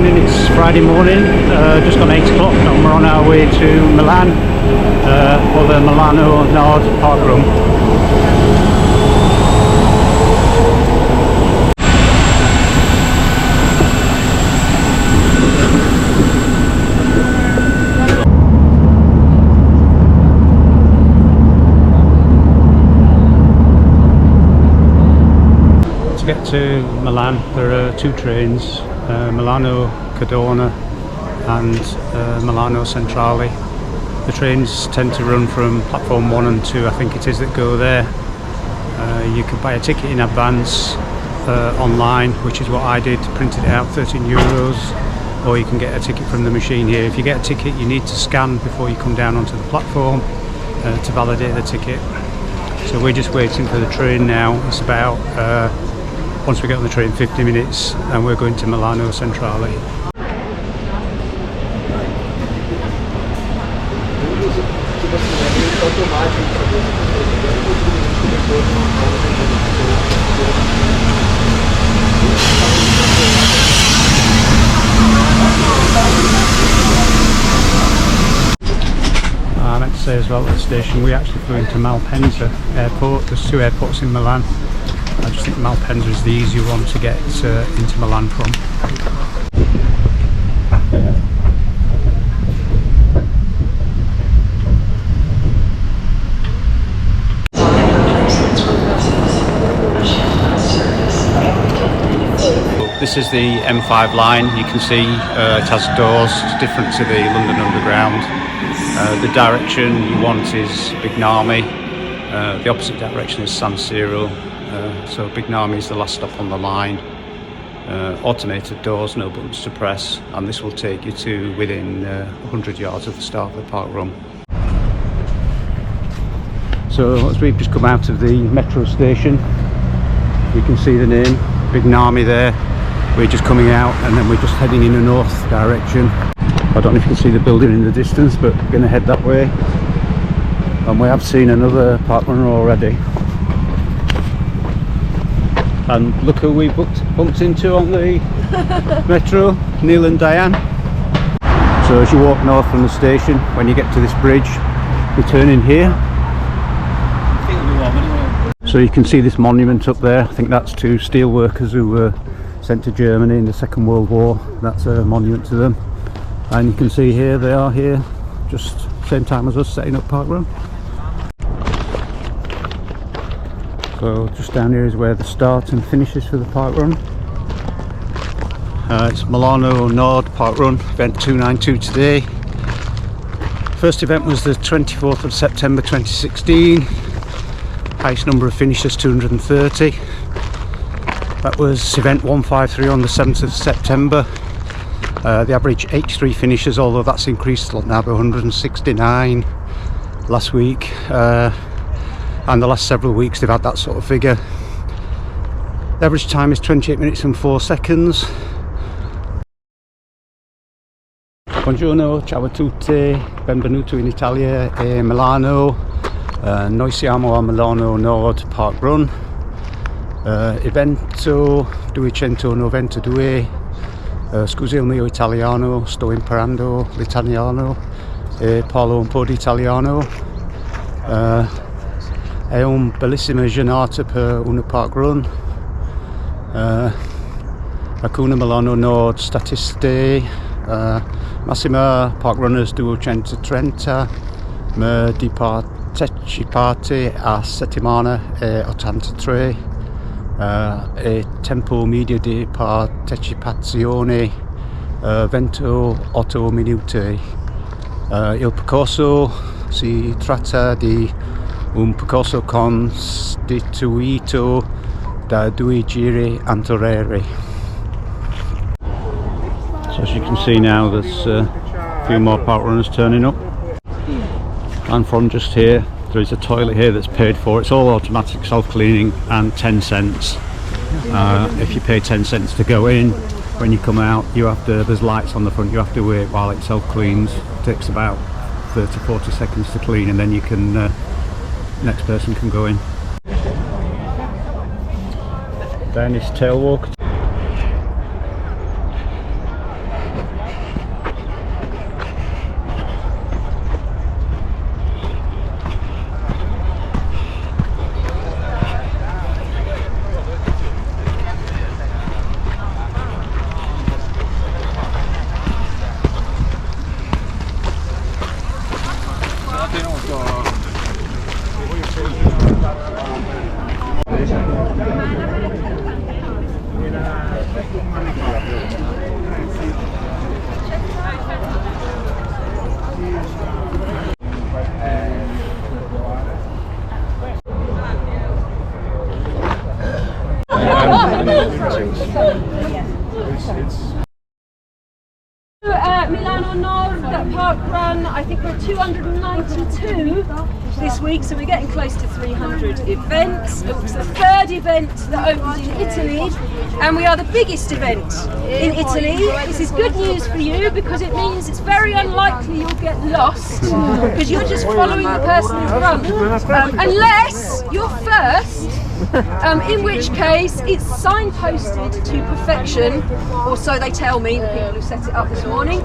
afternoon, it's Friday morning, just gone 8 o'clock and we're on our way to Milan for the Milanonord Parkrun. To get to Milan there are two trains, Milano Cadorna and Milano Centrale. The trains tend to run from platform 1 and 2, I think it is, that go there. You can buy a ticket in advance online, which is what I did, printed it out, €13, or you can get a ticket from the machine here. If you get a ticket you need to scan before you come down onto the platform to validate the ticket. So we're just waiting for the train now. It's about once we get on the train 50 minutes and we're going to Milano Centrale. I meant to say as well at the station we actually flew into Malpensa airport. There's two airports in Milan. I just think Malpensa is the easier one to get into Milan from. This is the M5 line. You can see it has doors. It's different to the London Underground. The direction you want is Bignami. The opposite direction is San Siro. So Bignami is the last stop on the line. Automated doors, no buttons to press, and this will take you to within 100 yards of the start of the parkrun. So as we've just come out of the metro station, you can see the name Bignami there. We're just coming out and then we're just heading in a north direction. I don't know if you can see the building in the distance, but we're going to head that way. And we have seen another parkrunner already. And look who we bumped into on the metro, Neil and Diane. So as you walk north from the station, when you get to this bridge, you turn in here. So you can see this monument up there. I think that's to steel workers who were sent to Germany in the Second World War. That's a monument to them. And you can see here, they are here, just same time as us setting up Parkrun. So just down here is where the start and finish is for the parkrun. It's Milanonord Parkrun, event 292 today. First event was the 24th of September 2016. Highest number of finishers, 230. That was event 153 on the 7th of September. The average H3 finishers, although that's increased now to 169 last week. And the last several weeks they've had that sort of figure. The average time is 28 minutes and 4 seconds. Buongiorno, ciao a tutti, benvenuto in Italia e Milano. Noi siamo a Milanonord Parkrun. Evento 292. Scusi il mio italiano, sto imparando l'italiano e parlo un po' di italiano. È un bellissima giornata per una parkrun. Alcune Milanonord statistiche, massima parkrunners 230, ma di partecipati a settimana è 83, e tempo medio di partecipazione 28 minuti. Il percorso si tratta di un percorso costituito da 2 giri anteriori. So as you can see now, there's a few more parkrunners turning up. And from just here, there is a toilet here that's paid for. It's all automatic, self-cleaning, and 10 cents. If you pay 10 cents to go in, when you come out, you have to, there's lights on the front, you have to wait while it self-cleans. It takes about 30-40 seconds to clean, and then you can next person can go in. Then it's Tailwalkers. Milanonord Parkrun. I think we're 292 this week, so we're getting close to 300 events. It's the third event that opened in Italy, and we are the biggest event in Italy. This is good news for you because it means it's very unlikely you'll get lost because you're just following the person in front, unless you're first. In which case it's signposted to perfection, or so they tell me, the people who set it up this morning.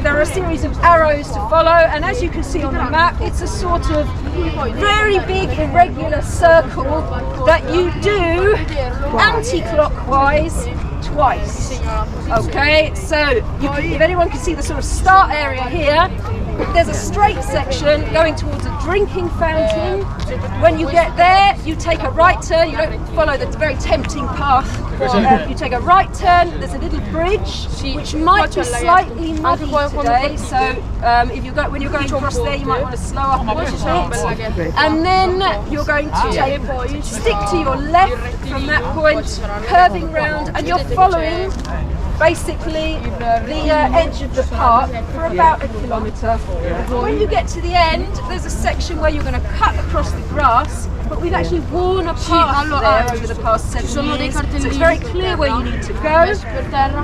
There are a series of arrows to follow, and as you can see on the map, it's a sort of very big irregular circle that you do anti-clockwise twice. Okay, so if anyone can see the sort of start area here, there's a straight section going towards a drinking fountain. When you get there, you take a right turn. You don't follow the very tempting path. You take a right turn. There's a little bridge which might be slightly muddy today. So when you're going across there, you might want to slow up a little bit. And then you're going to stick to your left from that point, curving round, and you're following basically the edge of the park for about 1 kilometre. When you get to the end, there's a section where you're going to cut across the grass, but we've actually worn a path there over the past 7 years, so it's very clear where you need to go.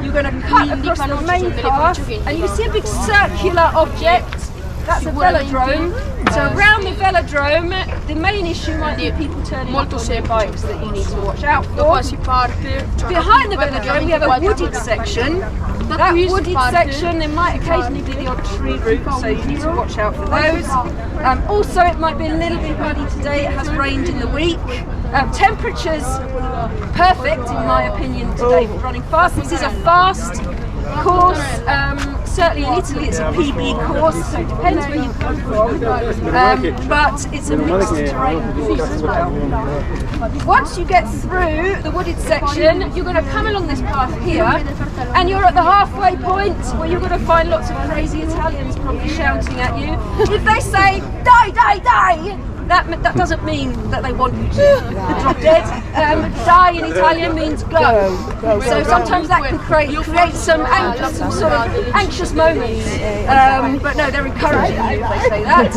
You're going to cut across the main path, and you see a big circular object. That's a velodrome. So around the velodrome, the main issue might be people turning up on their bikes that you need to watch out for. Behind the velodrome, we have a wooded section. That wooded section, there might occasionally be the odd tree root, so you need to watch out for those. Also, it might be a little bit muddy today. It has rained in the week. Temperatures perfect, in my opinion, today for running fast. This is a fast course. Certainly in Italy it's a PB course, so it depends where you come from, but it's a mixed terrain course as well. Once you get through the wooded section, you're going to come along this path here, and you're at the halfway point where you're going to find lots of crazy Italians probably shouting at you. If they say, "Die, die, die!" That doesn't mean that they want you to drop dead. Die in Italian means go. So sometimes that can create some sort of anxious moments. But no, they're encouraging you if they say that.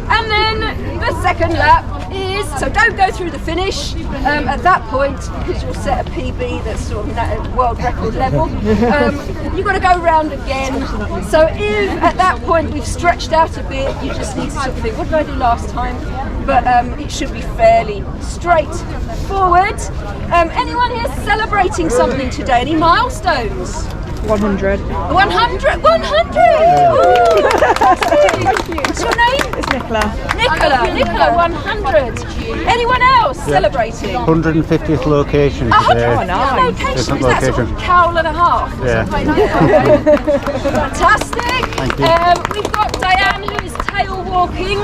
And then the second lap is, so don't go through the finish at that point because you'll set a PB that's sort of at world record level. You've got to go round again. So if at that point we've stretched out a bit, you just need to sort of think, what did I do last time? But it should be fairly straightforward. Anyone here celebrating something today? Any milestones? 100. 100! 100! Ooh, fantastic! What's your name? It's Nicola. Nicola, 100. Anyone else celebrating? 150th location today. Oh, nice. Location. Is that sort of cowl and a half? Yeah. Fantastic. Thank you. We've got Diane who is tail walking.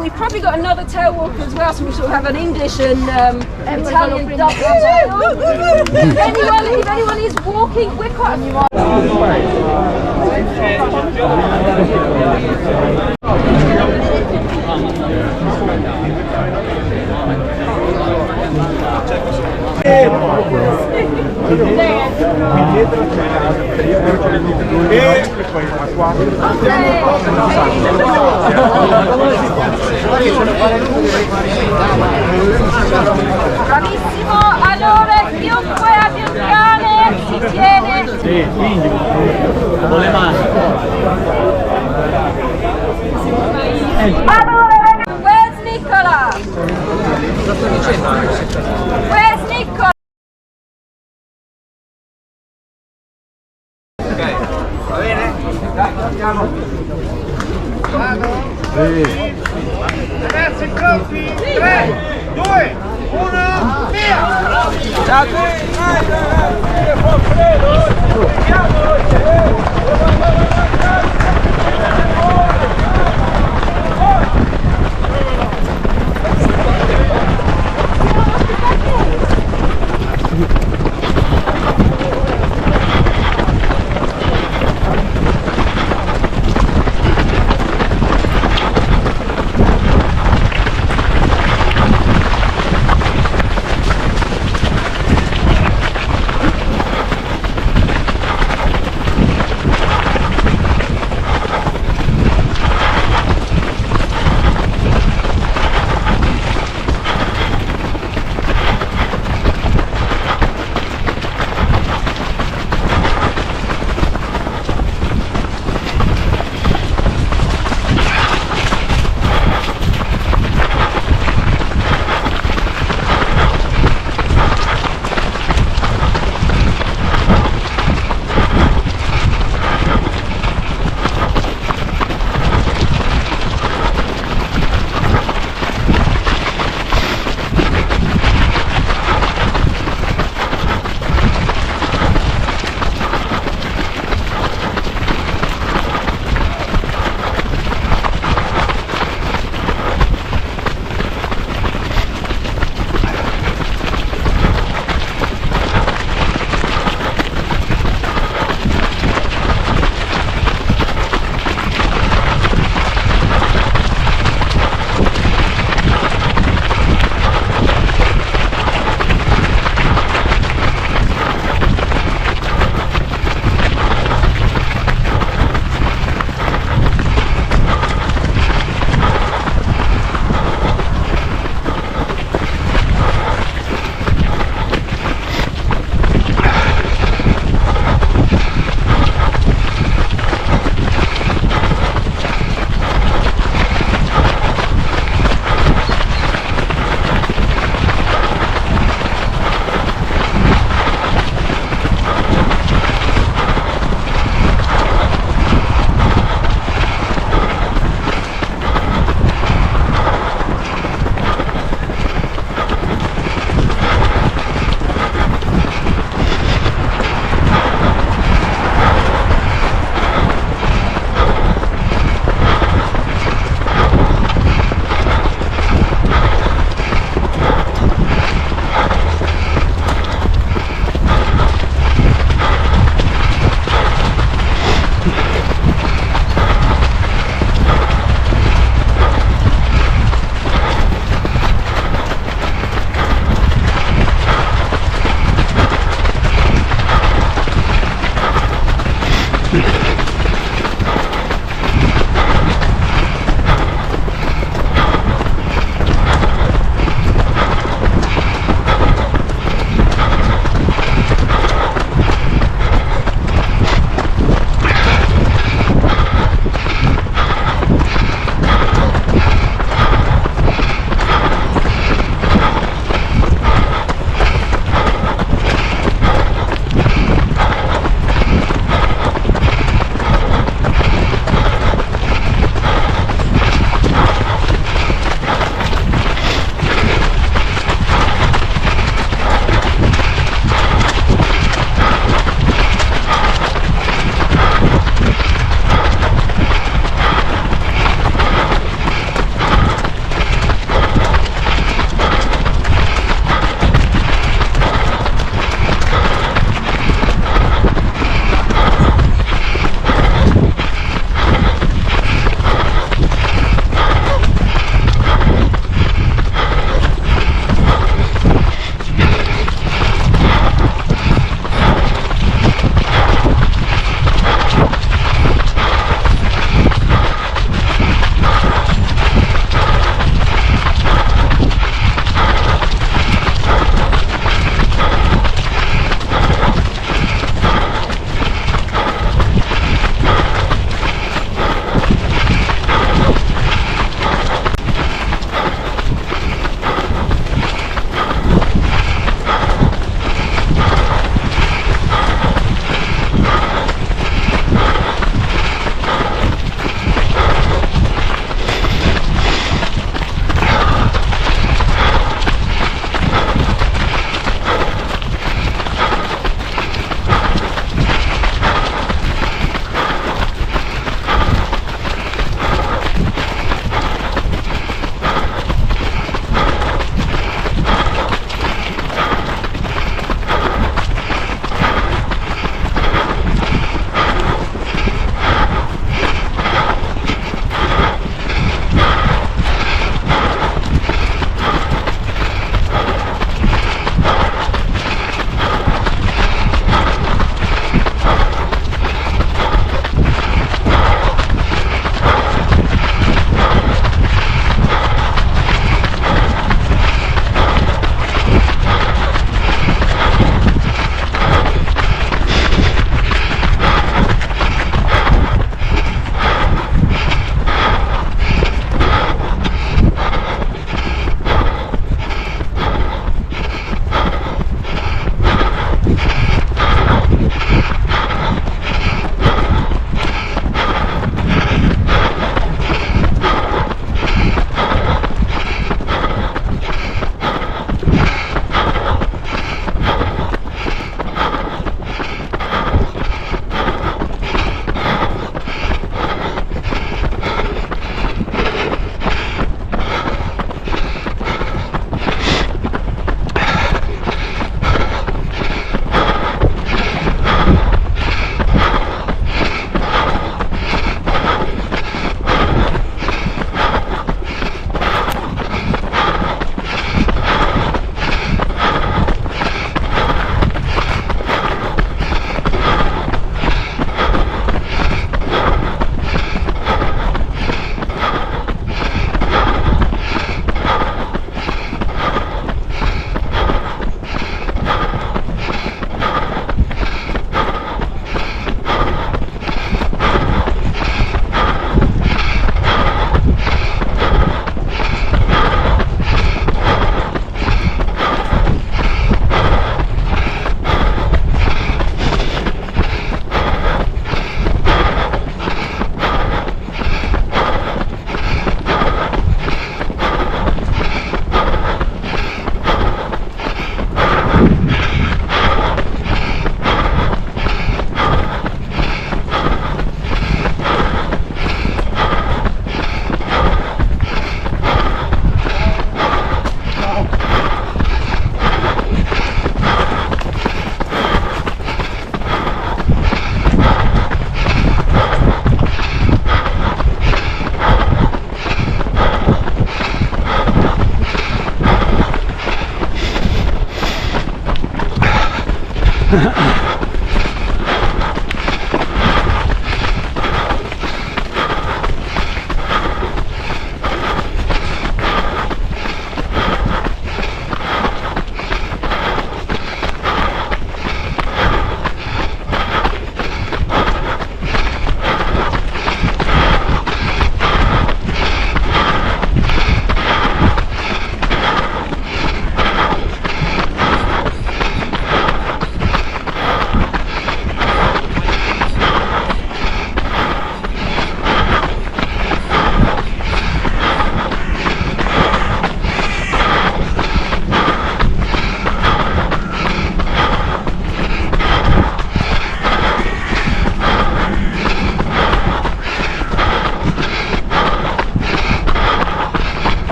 We've probably got another tailwalker as well, so we sort of have an English and Italian double tail. If anyone is walking, we're quite Bravissimo, allora chiunque abbia un cane si tiene. Sì, quindi con le mani. Allora, where's Nicola? Where's Nicola? Ok, va bene? Andiamo. Ragazzi, pronti? 3, 2, 1, via! Ciao a tutti!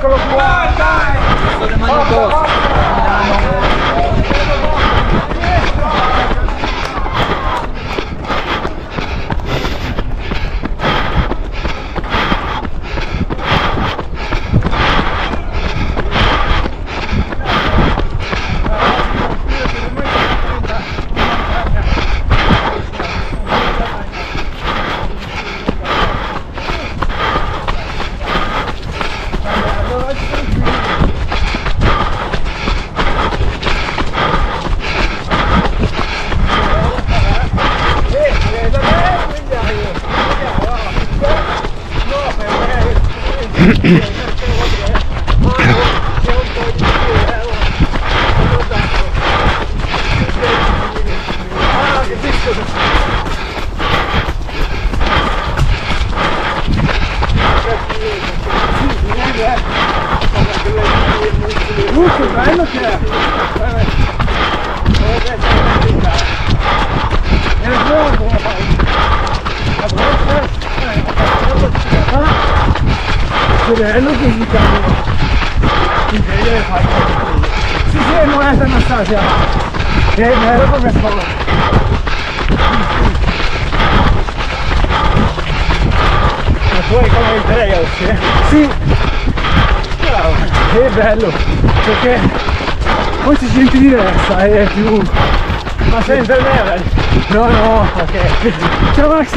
Eccolo qua, dai! Che bello che è! È buono! Che bello che si cambia! Si vede sì, sì, non è Anastasia! Che bello come fa! Ma tu hai come il trail, sì? Sì! Che bello! Perché poi ti senti diversa, è più... Ma sei intermedia? No, no, ok. Ciao Max!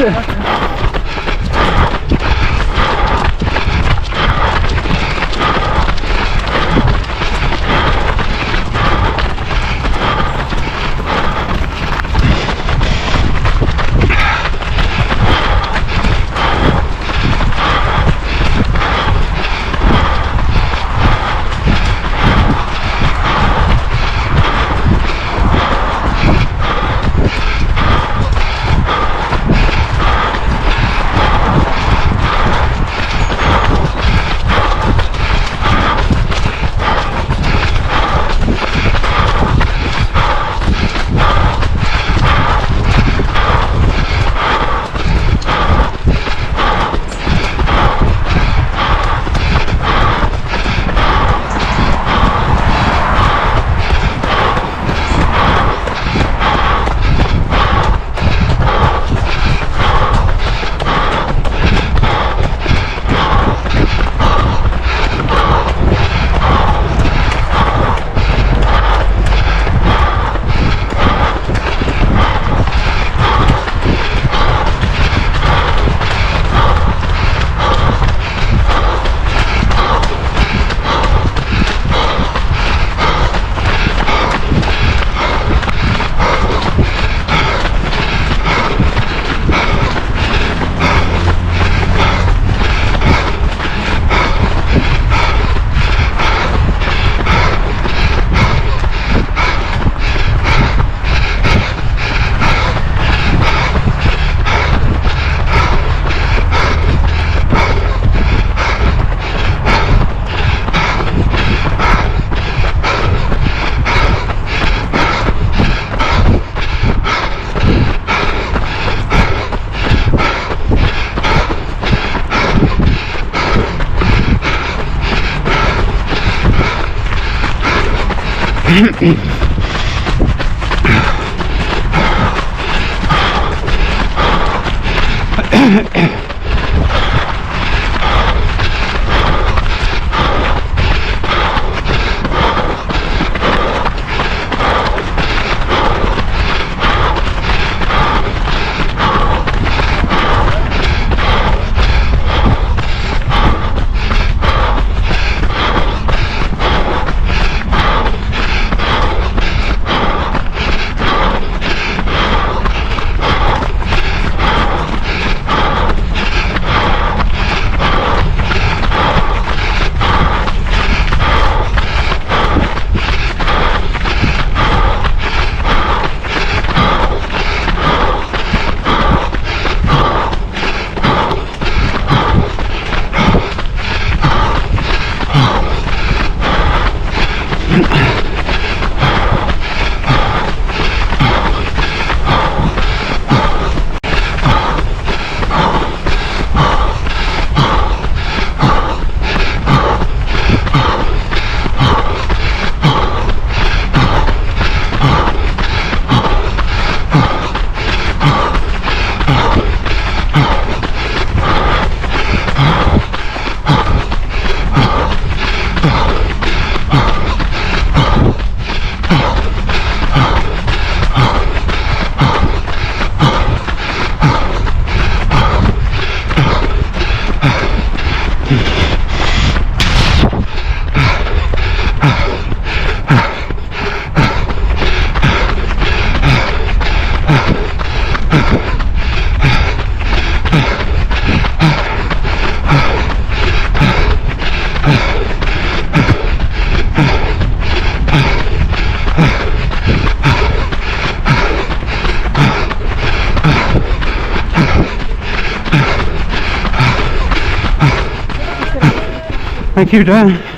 Thank you, Dan.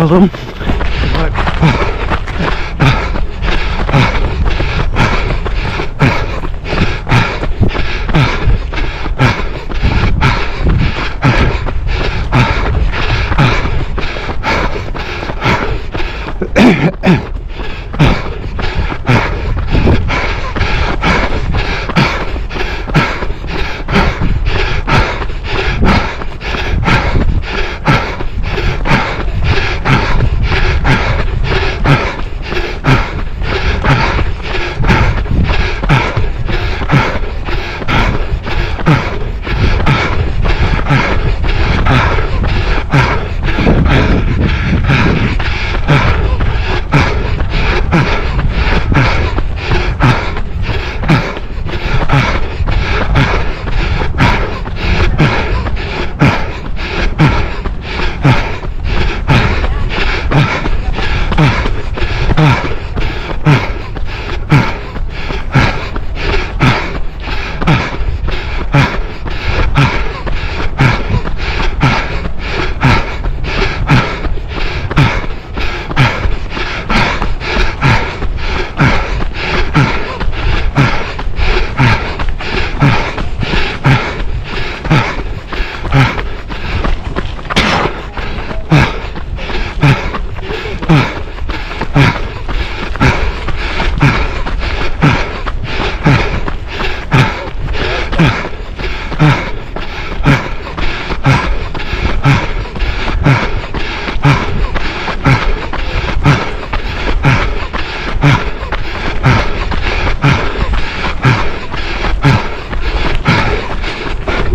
Well done.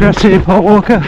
Grazie, Parkwalker.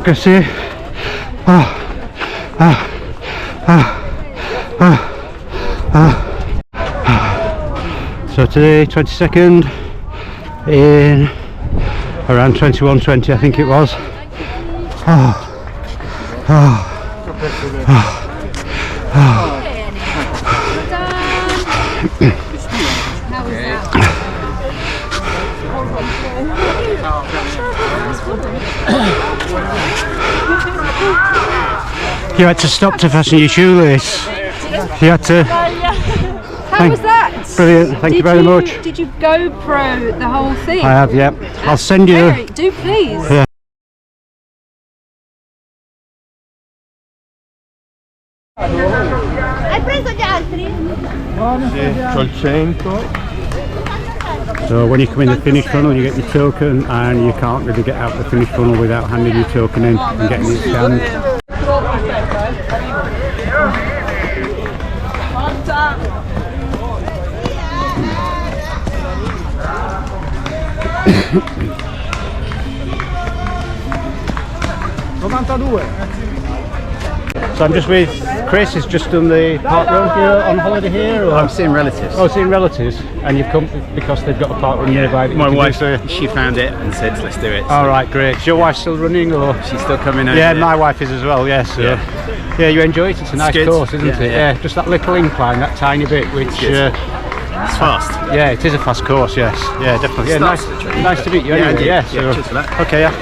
Così. So today, 22nd in around 21:20, I think it was. You had to stop to fasten your shoelace. You had to. How was that? Brilliant, thank you very much. Did you GoPro the whole thing? I have, yeah. I'll send you. Do please. Yeah. Hai preso gli altri? C'ho il 100. So when you come in the finish funnel, you get your token, and you can't really get out the finish funnel without handing your token in and getting it scanned. So I'm just with Chris. Has just done the parkrun here on holiday here. Or? I'm seeing relatives. Oh, seeing relatives, and you've come because they've got a parkrun nearby. that you My can wife, do. she found it and said, let's do it. All right, great. Is your wife still running, or She's still coming over. yeah, there. my wife is as well. Yes. Yeah. Yeah, you enjoy it. It's a nice good. course, isn't Yeah, it? yeah. Just that little incline, that tiny bit, which. It's fast. Yeah, it is a fast course. Yes. Yeah, definitely. Yeah, Starts nice. the training. Nice to meet you. Yeah, Anyway. and you. So- Yeah, cheers for that. Okay. Yeah.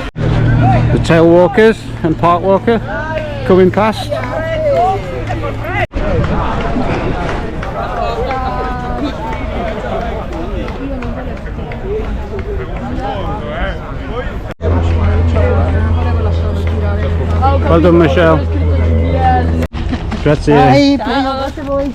The Tailwalkers and Parkwalker coming past. Well done, Michelle. Grazie. Grazie a voi.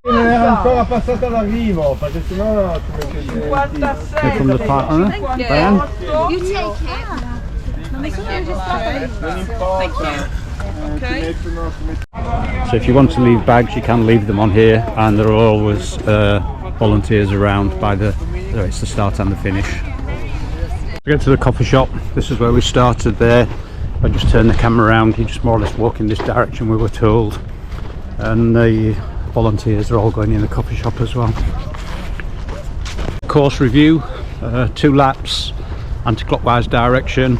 Non era ancora passata l'arrivo, perché sennò ti metti 56. Here from the parkrunner. Diane. You take it. Non mi sono registrata. non importa. Ti mettono, So if you want to leave bags, you can leave them on here, and there are always volunteers around by the. It's the start and the finish. We get to the coffee shop. This is where we started there. I just turn the camera around. You just more or less walk in this direction, we were told, and the volunteers are all going in the coffee shop as well. Course review, 2 laps, anti-clockwise direction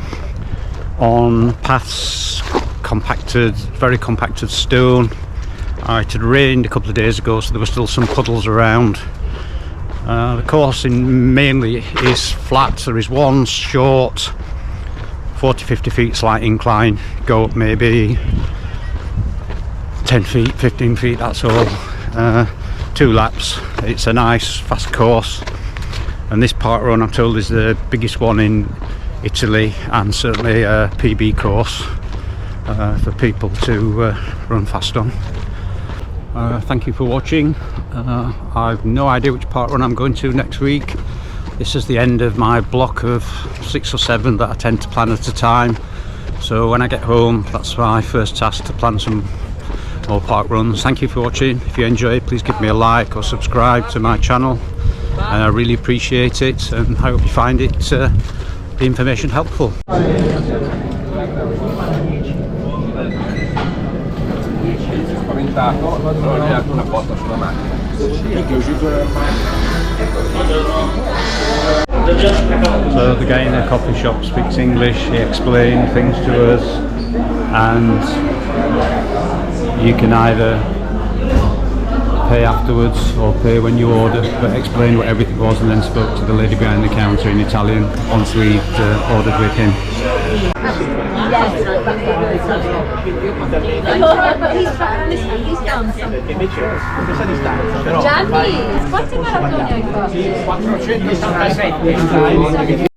on paths very compacted stone. It had rained a couple of days ago, so there were still some puddles around. The course mainly is flat. There is one short 40-50 feet slight incline, go up maybe 10 feet, 15 feet, that's all. 2 laps. It's a nice fast course, and this parkrun, I'm told, is the biggest one in Italy, and certainly a PB course for people to run fast on. Thank you for watching. I've no idea which parkrun I'm going to next week. This is the end of my block of 6 or 7 that I tend to plan at a time, so when I get home, that's my first task, to plan some more parkruns. Thank you for watching. If you enjoy, please give me a like or subscribe to my channel, and I really appreciate it, and I hope you find it the information helpful. So the guy in the coffee shop speaks English. He explained things to us, and you can either pay afterwards or pay when you order, but explained what everything was, and then spoke to the lady behind the counter in Italian once we'd ordered with him. Gianni, quanti maratoni hai fatto? 477.